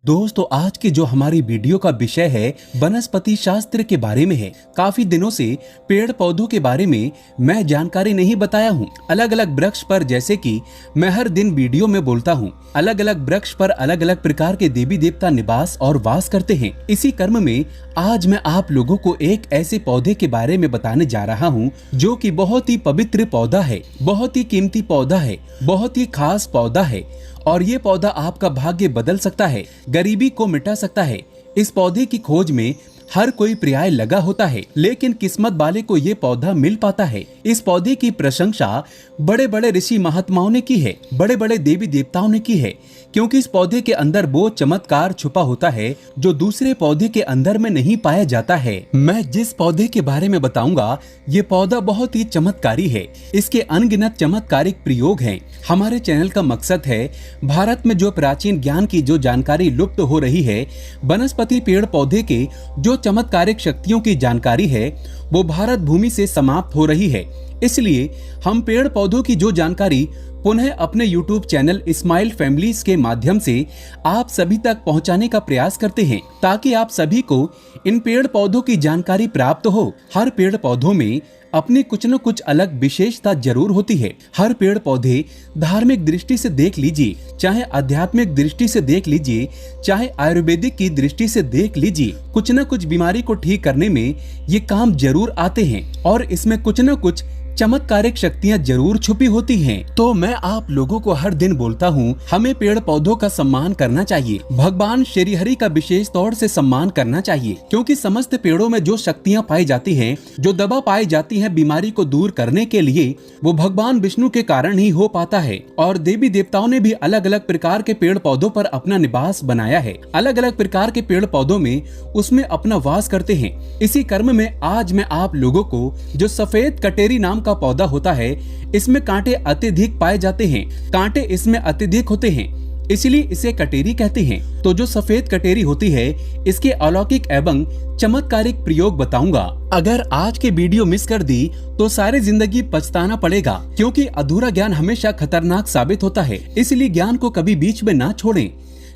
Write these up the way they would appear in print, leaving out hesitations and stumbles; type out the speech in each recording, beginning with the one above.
दोस्तों आज की जो हमारी वीडियो का विषय है वनस्पति शास्त्र के बारे में है। काफी दिनों से पेड़ पौधों के बारे में मैं जानकारी नहीं बताया हूँ। अलग अलग वृक्ष पर जैसे कि मैं हर दिन वीडियो में बोलता हूँ, अलग अलग वृक्ष पर अलग अलग प्रकार के देवी देवता निवास और वास करते हैं। इसी क्रम में आज मैं आप लोगों को एक ऐसे पौधे के बारे में बताने जा रहा हूँ जो कि बहुत ही पवित्र पौधा है, बहुत ही कीमती पौधा है, बहुत ही खास पौधा है और ये पौधा आपका भाग्य बदल सकता है, गरीबी को मिटा सकता है। इस पौधे की खोज में हर कोई पर्याय लगा होता है, लेकिन किस्मत वाले को ये पौधा मिल पाता है। इस पौधे की प्रशंसा बड़े बड़े ऋषि महात्माओं ने की है, बड़े बड़े देवी देवताओं ने की है, क्योंकि इस पौधे के अंदर वो चमत्कार छुपा होता है जो दूसरे पौधे के अंदर में नहीं पाया जाता है। मैं जिस पौधे के बारे में बताऊंगा ये पौधा बहुत ही चमत्कारी है। इसके अनगिनत चमत्कारिक प्रयोग हैं। हमारे चैनल का मकसद है भारत में जो प्राचीन ज्ञान की जो जानकारी लुप्त हो रही है, वनस्पति पेड़ पौधे के जो चमत्कारिक शक्तियों की जानकारी है वो भारत भूमि से समाप्त हो रही है। इसलिए हम पेड़ पौधों की जो जानकारी पुनः अपने YouTube चैनल स्माइल फैमिलीज के माध्यम से आप सभी तक पहुंचाने का प्रयास करते हैं, ताकि आप सभी को इन पेड़ पौधों की जानकारी प्राप्त हो। हर पेड़ पौधों में अपनी कुछ न कुछ अलग विशेषता जरूर होती है। हर पेड़ पौधे धार्मिक दृष्टि से देख लीजिए, चाहे आध्यात्मिक दृष्टि से देख लीजिए, चाहे आयुर्वेदिक की दृष्टि से देख लीजिए, कुछ न कुछ बीमारी को ठीक करने में ये काम जरूर आते हैं और इसमें कुछ न कुछ चमत्कारिक शक्तियां जरूर छुपी होती हैं। तो मैं आप लोगों को हर दिन बोलता हूँ, हमें पेड़ पौधों का सम्मान करना चाहिए, भगवान श्री हरि का विशेष तौर से सम्मान करना चाहिए, क्योंकि समस्त पेड़ों में जो शक्तियां पाई जाती हैं, जो दवा पाई जाती है बीमारी को दूर करने के लिए, वो भगवान विष्णु के कारण ही हो पाता है। और देवी देवताओं ने भी अलग अलग प्रकार के पेड़ पौधों पर अपना निवास बनाया है, अलग अलग प्रकार के पेड़ पौधों में उसमें अपना वास करते हैं। इसी क्रम में आज मैं आप लोगों को जो सफेद कटेरी नाम का पौधा होता है, इसमें कांटे अत्यधिक पाए जाते हैं, कांटे इसमें अत्यधिक होते हैं, इसलिए इसे कटेरी कहते हैं। तो जो सफेद कटेरी होती है, इसके अलौकिक एवं चमत्कारिक प्रयोग बताऊंगा। अगर आज के वीडियो मिस कर दी तो सारी जिंदगी पछताना पड़ेगा, क्योंकि अधूरा ज्ञान हमेशा खतरनाक साबित होता है। इसलिए ज्ञान को कभी बीच में ना छोड़ें,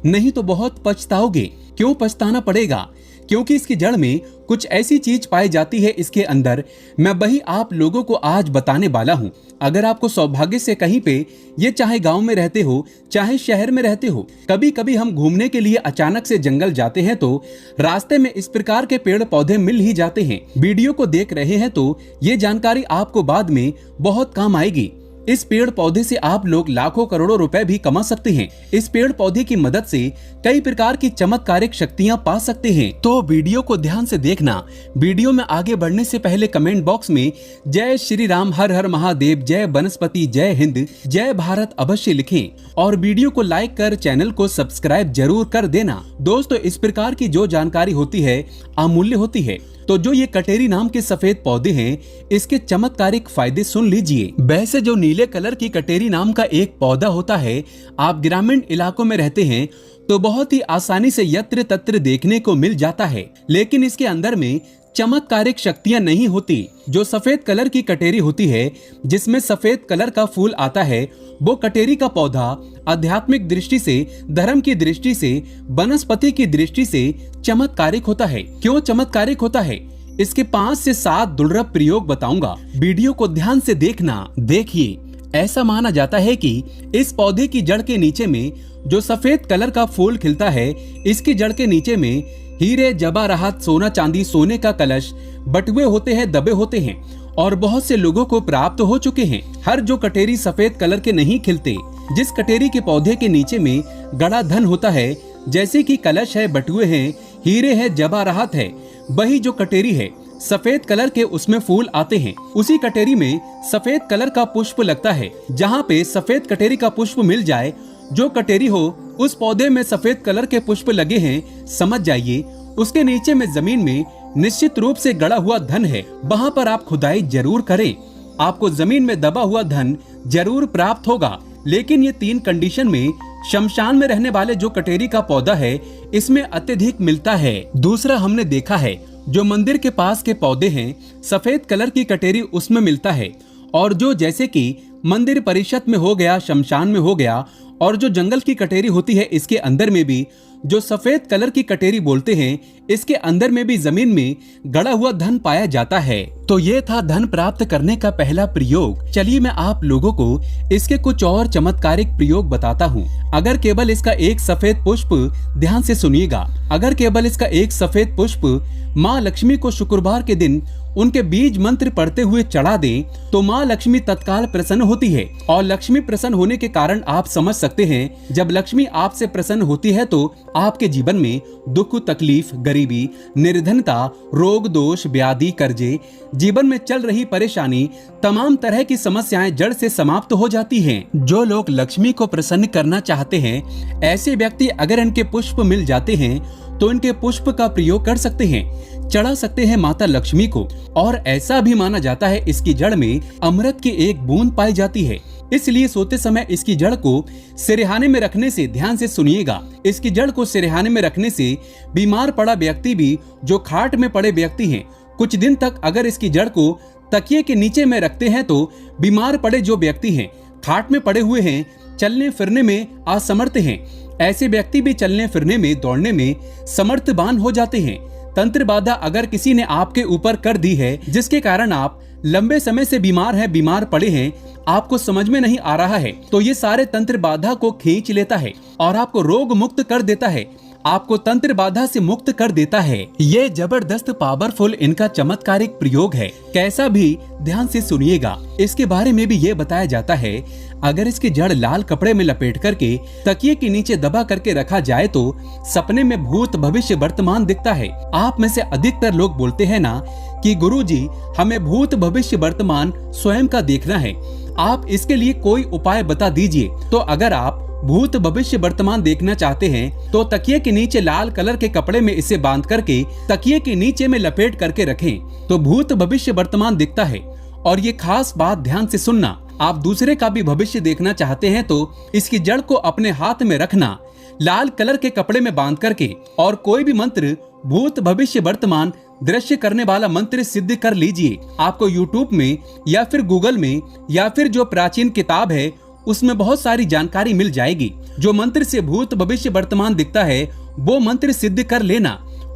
नहीं तो बहुत पछताओगे। क्यों पछताना पड़ेगा? क्योंकि इसकी जड़ में कुछ ऐसी चीज पाई जाती है इसके अंदर, मैं वही आप लोगों को आज बताने वाला हूँ। अगर आपको सौभाग्य से कहीं पे, ये चाहे गांव में रहते हो चाहे शहर में रहते हो, कभी कभी हम घूमने के लिए अचानक से जंगल जाते हैं तो रास्ते में इस प्रकार के पेड़ पौधे मिल ही जाते हैं। वीडियो को देख रहे हैं तो ये जानकारी आपको बाद में बहुत काम आएगी। इस पेड़ पौधे से आप लोग लाखों करोड़ों रुपए भी कमा सकते हैं। इस पेड़ पौधे की मदद से कई प्रकार की चमत्कारिक शक्तियां पा सकते हैं। तो वीडियो को ध्यान से देखना। वीडियो में आगे बढ़ने से पहले कमेंट बॉक्स में जय श्री राम, हर हर महादेव, जय वनस्पति, जय हिंद, जय भारत अवश्य लिखें और वीडियो को लाइक कर चैनल को सब्सक्राइब जरूर कर देना। दोस्तों, इस प्रकार की जो जानकारी होती है अमूल्य होती है। तो जो ये कटेरी नाम के सफेद पौधे हैं, इसके चमत्कारिक फायदे सुन लीजिए। वैसे जो नीले कलर की कटेरी नाम का एक पौधा होता है, आप ग्रामीण इलाकों में रहते हैं तो बहुत ही आसानी से यत्र तत्र देखने को मिल जाता है, लेकिन इसके अंदर में चमत्कारिक शक्तियां नहीं होती। जो सफेद कलर की कटेरी होती है, जिसमें सफेद कलर का फूल आता है, वो कटेरी का पौधा आध्यात्मिक दृष्टि से, धर्म की दृष्टि से, वनस्पति की दृष्टि से चमत्कारिक होता है। क्यों चमत्कारिक होता है? इसके 5 से 7 दुर्लभ प्रयोग बताऊंगा। वीडियो को ध्यान से देखना। देखिए, ऐसा माना जाता है कि इस पौधे की जड़ के नीचे में जो सफेद कलर का फूल खिलता है, इसकी जड़ के नीचे में हीरे जवाहरात, सोना चांदी, सोने का कलश, बटुए होते हैं, दबे होते हैं और बहुत से लोगों को प्राप्त हो चुके हैं। हर जो कटेरी सफेद कलर के नहीं खिलते, जिस कटेरी के पौधे के नीचे में गड़ा धन होता है, जैसे कि कलश है, बटुए हैं, हीरे है, जवाहरात है, वही जो कटेरी है सफेद कलर के, उसमें फूल आते हैं। उसी कटेरी में सफेद कलर का पुष्प लगता है। जहाँ पे सफेद कटेरी का पुष्प मिल जाए, जो कटेरी हो उस पौधे में सफेद कलर के पुष्प लगे हैं, समझ जाइए उसके नीचे में जमीन में निश्चित रूप से गड़ा हुआ धन है। वहाँ पर आप खुदाई जरूर करें, आपको जमीन में दबा हुआ धन जरूर प्राप्त होगा। लेकिन ये 3 कंडीशन में शमशान में रहने वाले जो कटेरी का पौधा है, इसमें अत्यधिक मिलता है। दूसरा, हमने देखा है जो मंदिर के पास के पौधे हैं, सफेद कलर की कटेरी उसमें मिलता है। और जो जैसे कि मंदिर परिषद में हो गया, शमशान में हो गया, और जो जंगल की कटेरी होती है इसके अंदर में भी, जो सफेद कलर की कटेरी बोलते हैं, इसके अंदर में भी जमीन में गड़ा हुआ धन पाया जाता है। तो ये था धन प्राप्त करने का पहला प्रयोग। चलिए मैं आप लोगों को इसके कुछ और चमत्कारिक प्रयोग बताता हूँ। अगर केवल इसका एक सफेद पुष्प, ध्यान से सुनिएगा, अगर केवल इसका एक सफेद पुष्प माँ लक्ष्मी को शुक्रवार के दिन उनके बीज मंत्र पढ़ते हुए चढ़ा दें तो माँ लक्ष्मी तत्काल प्रसन्न होती है। और लक्ष्मी प्रसन्न होने के कारण आप समझ सकते हैं, जब लक्ष्मी आपसे प्रसन्न होती है तो आपके जीवन में दुख, तकलीफ, गरीबी, निर्धनता, रोग, दोष, व्याधि, कर्जे, जीवन में चल रही परेशानी, तमाम तरह की समस्याएं जड़ से समाप्त हो जाती हैं। जो लोग लक्ष्मी को प्रसन्न करना चाहते हैं, ऐसे व्यक्ति अगर इनके पुष्प मिल जाते हैं तो इनके पुष्प का प्रयोग कर सकते हैं, चढ़ा सकते हैं माता लक्ष्मी को। और ऐसा भी माना जाता है इसकी जड़ में अमृत की एक बूंद पाई जाती है, इसलिए सोते समय इसकी जड़ को सिरहाने में रखने से, ध्यान से सुनिएगा, इसकी जड़ को सिरहाने में रखने से बीमार पड़ा व्यक्ति भी, जो खाट में पड़े व्यक्ति हैं, कुछ दिन तक अगर इसकी जड़ को तकिए के नीचे में रखते हैं तो बीमार पड़े जो व्यक्ति हैं, खाट में पड़े हुए हैं, चलने फिरने में असमर्थ हैं, ऐसे व्यक्ति भी चलने फिरने में, दौड़ने में समर्थवान हो जाते हैं। तंत्र बाधा अगर किसी ने आपके ऊपर कर दी है, जिसके कारण आप लंबे समय से बीमार हैं, बीमार पड़े हैं, आपको समझ में नहीं आ रहा है, तो ये सारे तंत्र बाधा को खींच लेता है और आपको रोग मुक्त कर देता है, आपको तंत्र बाधा से मुक्त कर देता है। ये जबरदस्त पावरफुल इनका चमत्कारिक प्रयोग है। कैसा भी, ध्यान से सुनिएगा। इसके बारे में भी ये बताया जाता है, अगर इसकी जड़ लाल कपड़े में लपेट करके तकिए के नीचे दबा करके रखा जाए तो सपने में भूत, भविष्य, वर्तमान दिखता है। आप में से अधिकतर लोग बोलते हैं ना कि गुरुजी हमें भूत, भविष्य, वर्तमान स्वयं का देखना है, आप इसके लिए कोई उपाय बता दीजिए। तो अगर आप भूत, भविष्य, वर्तमान देखना चाहते हैं तो तकिए के नीचे लाल कलर के कपड़े में इसे बांध करके तकिए के नीचे में लपेट करके रखें तो भूत, भविष्य, वर्तमान दिखता है। और ये खास बात ध्यान से सुनना, आप दूसरे का भी भविष्य देखना चाहते हैं तो इसकी जड़ को अपने हाथ में रखना, लाल कलर के कपड़े में बांध करके, और कोई भी मंत्र भूत, भविष्य, वर्तमान दृश्य करने वाला मंत्र सिद्ध कर लीजिए। आपको यूट्यूब में या फिर गूगल में या फिर जो प्राचीन किताब है उसमें बहुत सारी जानकारी मिल जाएगी। जो मंत्र से भूत, भविष्य, वर्तमान दिखता है वो मंत्र सिद्ध कर लेना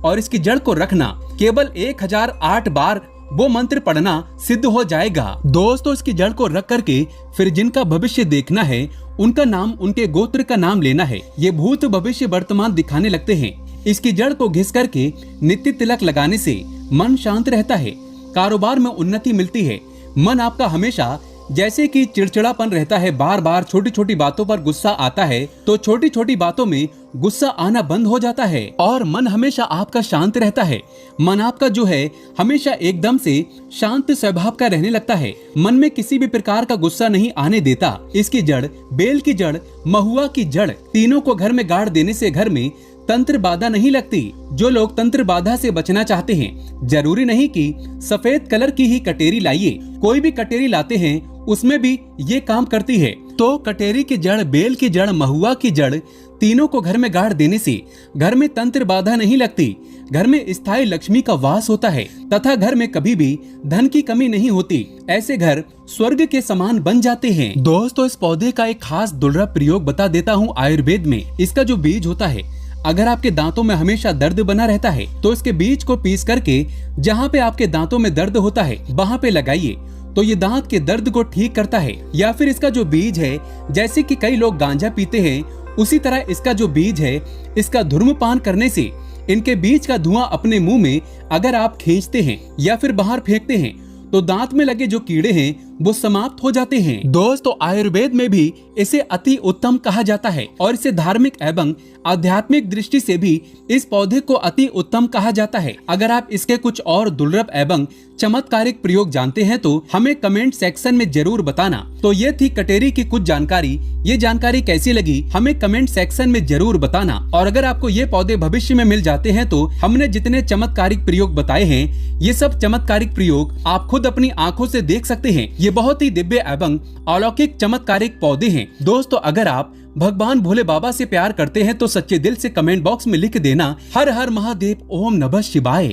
और इसकी जड़ को रखना। केवल 1008 बार वो मंत्र पढ़ना सिद्ध हो जाएगा। दोस्तों, इसकी जड़ को रख करके फिर जिनका भविष्य देखना है उनका नाम, उनके गोत्र का नाम लेना है। ये भूत, भविष्य, वर्तमान दिखाने लगते हैं। इसकी जड़ को घिस करके नित्य तिलक लगाने से मन शांत रहता है, कारोबार में उन्नति मिलती है। मन आपका हमेशा जैसे कि चिड़चिड़ापन रहता है, बार बार छोटी छोटी बातों पर गुस्सा आता है, तो छोटी छोटी बातों में गुस्सा आना बंद हो जाता है और मन हमेशा आपका शांत रहता है। मन आपका जो है हमेशा एकदम से शांत स्वभाव का रहने लगता है। मन में किसी भी प्रकार का गुस्सा नहीं आने देता। इसकी जड़, बेल की जड़, महुआ की जड़, तीनों को घर में गाड़ देने से घर में तंत्र बाधा नहीं लगती। जो लोग तंत्र बाधा से बचना चाहते हैं, जरूरी नहीं कि सफेद कलर की ही कटेरी लाइए, कोई भी कटेरी लाते हैं उसमें भी ये काम करती है। तो कटेरी की जड़, बेल की जड़, महुआ की जड़, तीनों को घर में गाड़ देने से घर में तंत्र बाधा नहीं लगती, घर में स्थायी लक्ष्मी का वास होता है तथा घर में कभी भी धन की कमी नहीं होती। ऐसे घर स्वर्ग के समान बन जाते हैं। दोस्तों, इस पौधे का एक खास दुर्लभ प्रयोग बता देता हूँ आयुर्वेद में। इसका जो बीज होता है, अगर आपके दांतों में हमेशा दर्द बना रहता है तो इसके बीज को पीस करके जहाँ पे आपके दांतों में दर्द होता है वहाँ पे लगाइए तो ये दांत के दर्द को ठीक करता है। या फिर इसका जो बीज है, जैसे कि कई लोग गांजा पीते हैं, उसी तरह इसका जो बीज है, इसका धूम्रपान करने से इनके बीज का धुआं अपने मुंह में अगर आप खींचते हैं या फिर बाहर फेंकते हैं तो दांत में लगे जो कीड़े हैं वो समाप्त हो जाते हैं। दोस्तों, आयुर्वेद में भी इसे अति उत्तम कहा जाता है और इसे धार्मिक एवं आध्यात्मिक दृष्टि से भी इस पौधे को अति उत्तम कहा जाता है। अगर आप इसके कुछ और दुर्लभ एवं चमत्कारिक प्रयोग जानते हैं तो हमें कमेंट सेक्शन में जरूर बताना। तो ये थी कटेरी की कुछ जानकारी। ये जानकारी कैसी लगी हमें कमेंट सेक्शन में जरूर बताना। और अगर आपको ये पौधे भविष्य में मिल जाते हैं तो हमने जितने चमत्कारिक प्रयोग बताए हैं, ये सब चमत्कारिक प्रयोग आप खुद अपनी आंखों से देख सकते हैं। ये बहुत ही दिव्य एवं अलौकिक चमत्कारिक पौधे हैं। दोस्तों, अगर आप भगवान भोले बाबा से प्यार करते हैं तो सच्चे दिल से कमेंट बॉक्स में लिख देना, हर हर महादेव, ओम नमः शिवाय।